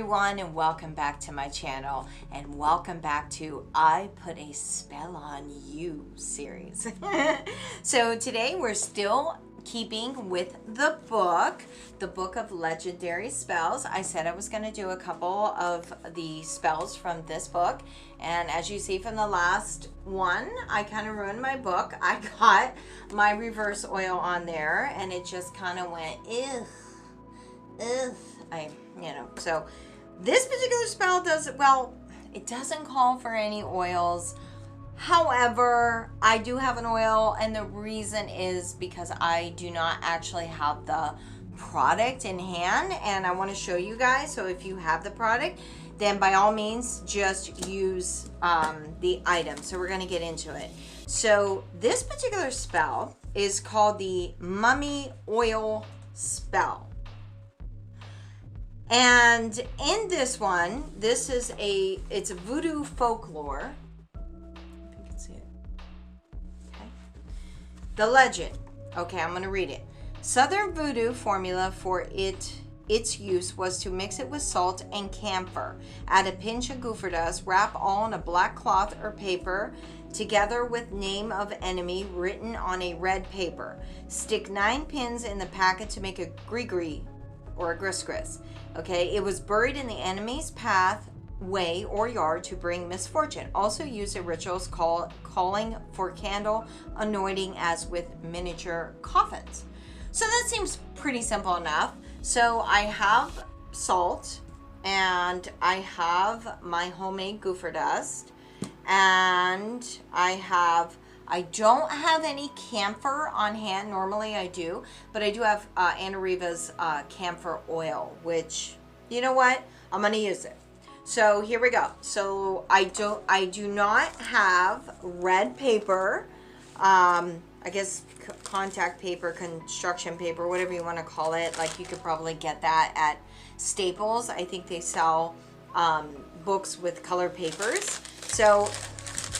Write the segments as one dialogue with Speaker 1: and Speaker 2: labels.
Speaker 1: everyone, and welcome back to my channel, and welcome back to I Put a Spell on You series. So today we're still keeping with the book of legendary spells. I said I was going to do a couple of the spells from this book, and as you see from the last one, I kind of ruined my book. I got my reverse oil on there and it just kind of went ugh. So this particular spell it doesn't call for any oils. However, I do have an oil, and the reason is because I do not actually have the product in hand, and I want to show you guys. So if you have the product, then by all means just use the item. So we're going to get into it. So this particular spell is called the Mummy Oil Spell. And in this one, it's voodoo folklore. If you can see it. Okay. The legend. Okay, I'm going to read it. Southern voodoo formula for its use was to mix it with salt and camphor. Add a pinch of gopher dust, wrap all in a black cloth or paper, together with name of enemy written on a red paper. Stick 9 pins in the packet to make a gree-gree or a gris-gris. Okay, it was buried in the enemy's pathway or yard to bring misfortune. Also used in rituals calling for candle anointing, as with miniature coffins. So that seems pretty simple enough. So I have salt, and I have my homemade gopher dust, and I don't have any camphor on hand. Normally I do, but I do have Anna Riva's camphor oil, which, you know what? I'm going to use it. So here we go. So I do not have red paper. I guess contact paper, construction paper, whatever you want to call it. Like, you could probably get that at Staples. I think they sell books with colored papers. So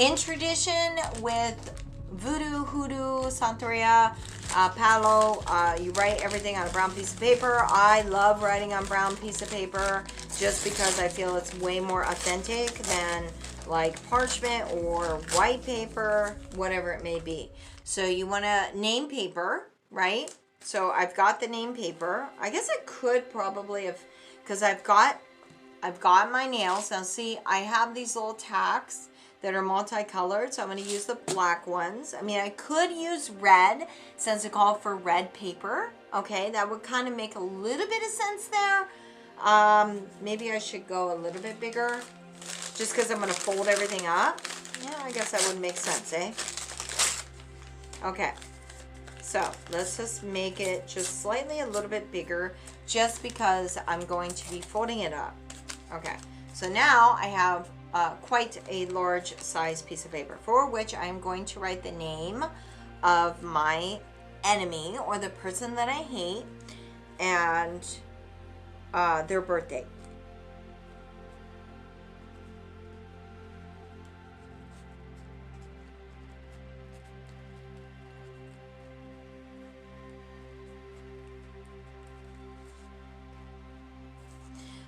Speaker 1: in tradition with voodoo, hoodoo, Santeria, Palo, you write everything on a brown piece of paper. I love writing on brown piece of paper just because I feel it's way more authentic than like parchment or white paper, whatever it may be. So you want to name paper, right? So I've got the name paper. I guess I could probably have, because I've got my nails. Now see, I have these little tacks that are multicolored, so I'm going to use the black ones. I mean, I could use red since it called for red paper. Okay, that would kind of make a little bit of sense there. Maybe I should go a little bit bigger just because I'm going to fold everything up. Yeah, I guess that would make sense, eh? Okay, so let's just make it just slightly a little bit bigger just because I'm going to be folding it up. Okay, so now I have quite a large size piece of paper for which I'm going to write the name of my enemy or the person that I hate and their birthday.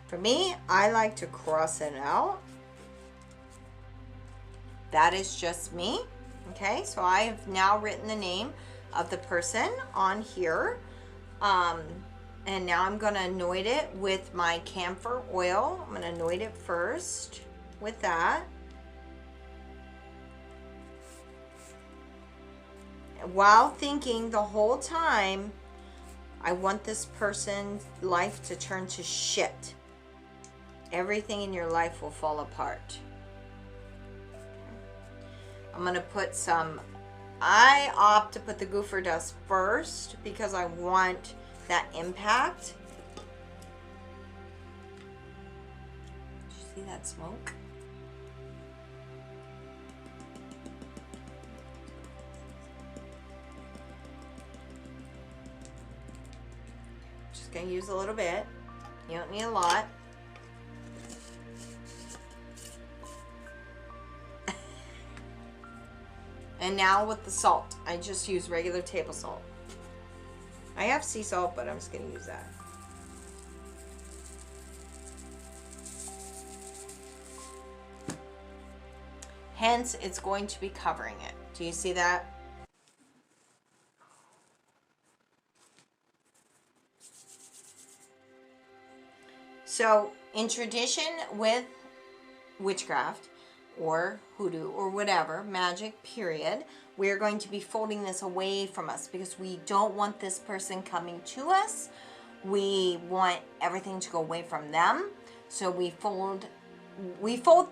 Speaker 1: For me, I like to cross it out. That is just me. Okay, so I have now written the name of the person on here. And now I'm going to anoint it with my camphor oil. I'm going to anoint it first with that. While thinking the whole time, I want this person's life to turn to shit. Everything in your life will fall apart. I'm going to put I opt to put the gopher dust first because I want that impact. Did you see that smoke? Just going to use a little bit. You don't need a lot. And now with the salt, I just use regular table salt. I have sea salt, but I'm just going to use that. Hence, it's going to be covering it. Do you see that? So, in tradition with witchcraft or hoodoo or whatever, magic, period, we're going to be folding this away from us because we don't want this person coming to us. We want everything to go away from them. So we fold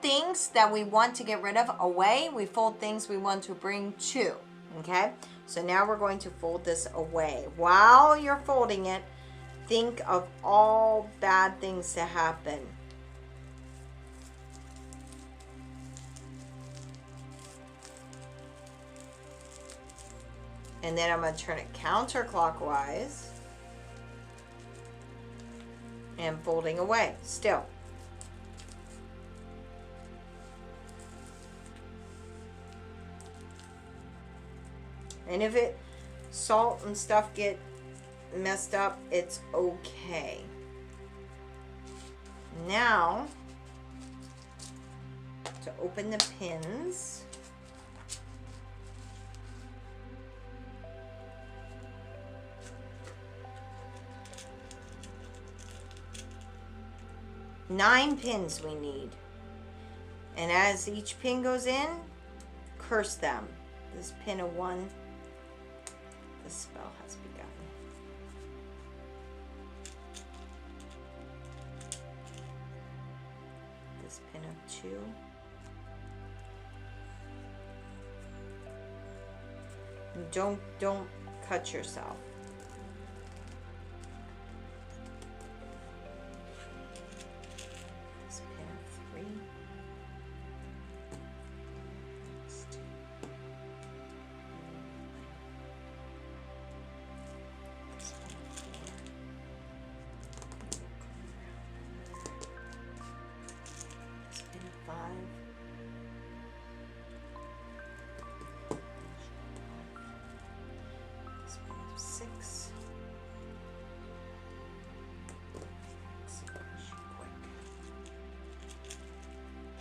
Speaker 1: things that we want to get rid of away. We fold things we want to bring to. Okay? So now we're going to fold this away. While you're folding it, think of all bad things to happen. And then I'm going to turn it counterclockwise and folding away still. And if salt and stuff get messed up, it's okay. Now, to open the pins, nine pins we need. And as each pin goes in, curse them. This pin of 1, the spell has begun. This pin of 2. Don't cut yourself. This pin of 3.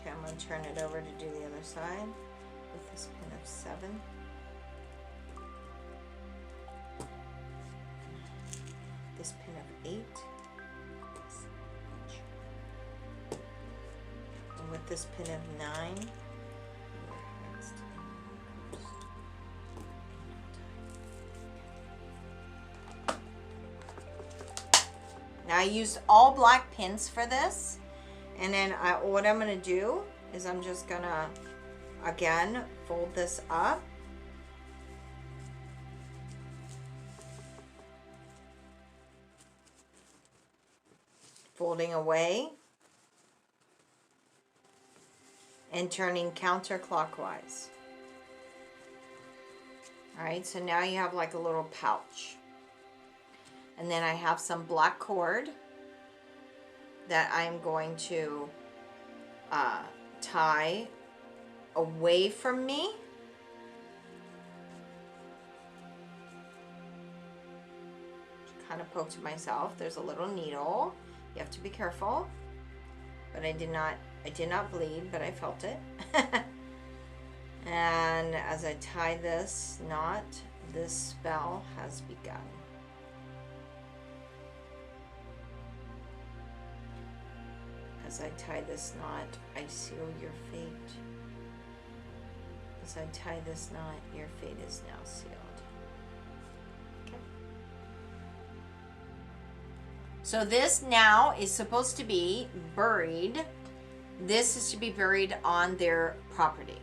Speaker 1: I'm going to turn it over to do the other side with this pin of 7. This pin of 8. And with this pin of 9. Now I used all black pins for this. And then what I'm going to do is I'm just going to, again, fold this up. Folding away. And turning counterclockwise. Alright, so now you have like a little pouch. And then I have some black cord that I'm going to tie away from me. Kind of poked myself. There's a little needle. You have to be careful. But I did not bleed, but I felt it. And as I tie this knot, this spell has begun. As I tie this knot, I seal your fate. As I tie this knot, your fate is now sealed. Okay. So this now is supposed to be buried. This is to be buried on their property.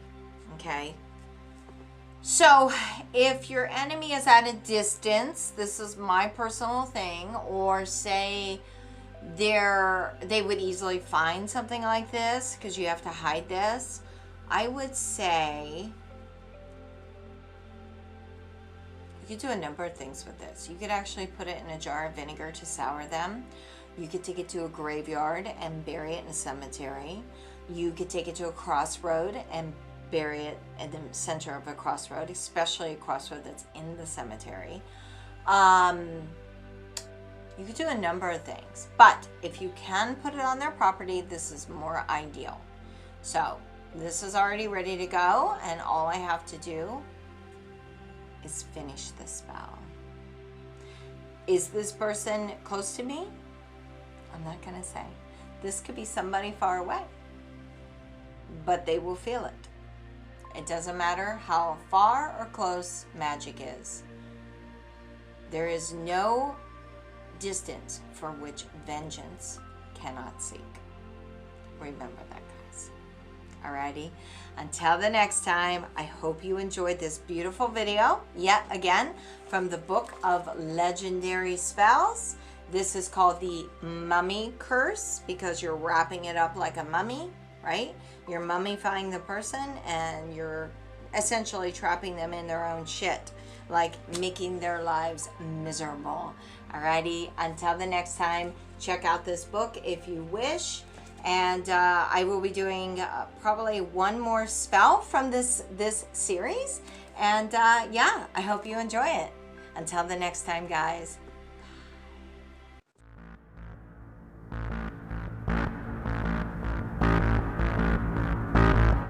Speaker 1: Okay. So if your enemy is at a distance, this is my personal thing, or say they would easily find something like this because you have to hide this. I would say you could do a number of things with this. You could actually put it in a jar of vinegar to sour them. You could take it to a graveyard and bury it in a cemetery. You could take it to a crossroad and bury it in the center of a crossroad, especially a crossroad that's in the cemetery. You could do a number of things, but if you can put it on their property, this is more ideal. So This is already ready to go, and all I have to do is finish the spell. Is this person close to me? I'm not going to say. This could be somebody far away, but they will feel it. It doesn't matter how far or close magic is. There is no distance for which vengeance cannot seek. Remember that, guys. Alrighty. Until the next time, I hope you enjoyed this beautiful video, yet again, from the Book of Legendary Spells. This is called the Mummy Curse because you're wrapping it up like a mummy, right? You're mummifying the person and you're essentially trapping them in their own shit, like making their lives miserable. Alrighty, until the next time, check out this book if you wish. And I will be doing probably one more spell from this series. And yeah, I hope you enjoy it. Until the next time, guys,